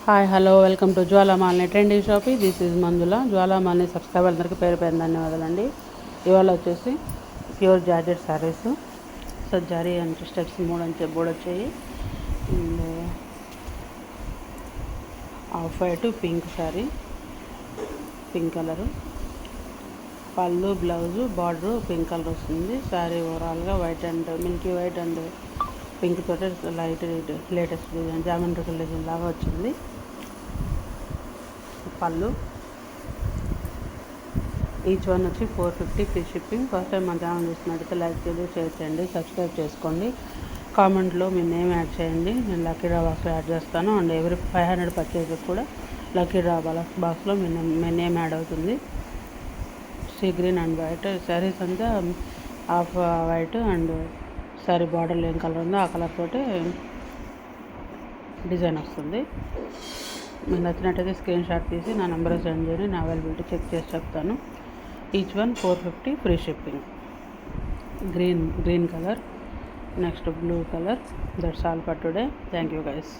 Hi hello welcome to Jwalamalini trending shopping. This is Manjula. Jwalamalini subscriber అందరికీ పేరు పేరు ధన్యవాదాలండి. ఇవాళ వచ్చేసి ప్యూర్ జార్జెట్ శారీస్. సో జారీ అంటే స్టెప్స్ 3 బోర్డు వచ్చాయి. And off white pink sari, pink colour, పళ్ళు బ్లౌజు బార్డరు పింక్ కలర్ వస్తుంది. శారీ ఓవరాల్గా white and milky white and pink తోటి light latest design geometrical design లాగా వచ్చింది. పళ్ళు ఈచ్ వన్ వచ్చి 450 ఫ్రీ షిప్పింగ్. ఫస్ట్ టైం మన ఛానల్ చూస్తున్నట్టయితే లైక్ చేయండి, షేర్ చేయండి, సబ్స్క్రైబ్ చేసుకోండి. కామెంట్లో మీ నేమ్ యాడ్ చేయండి, నేను లక్కీ డ్రా బాక్స్లో యాడ్ చేస్తాను. అండ్ ఎవరి 500 పర్చేజ్కి కూడా లక్కీ డ్రా బాక్స్లో మీ నేమ్ యాడ్ అవుతుంది. Sea green and white saris అంతా ఆఫ్ వైట్ అండ్ శారీ బార్డర్లో ఏం కలర్ ఉందో ఆ కలర్ తోటి డిజైన్ వస్తుంది. మీకు నచ్చినట్టయితే స్క్రీన్ షాట్ తీసి నా నెంబర్ సెండ్ చేయండి, నా అవైలబిలిటీ చెక్ చేసి చెప్తాను. Each one 450 free shipping. Green colour, next blue colour. That's all for today. Thank you guys.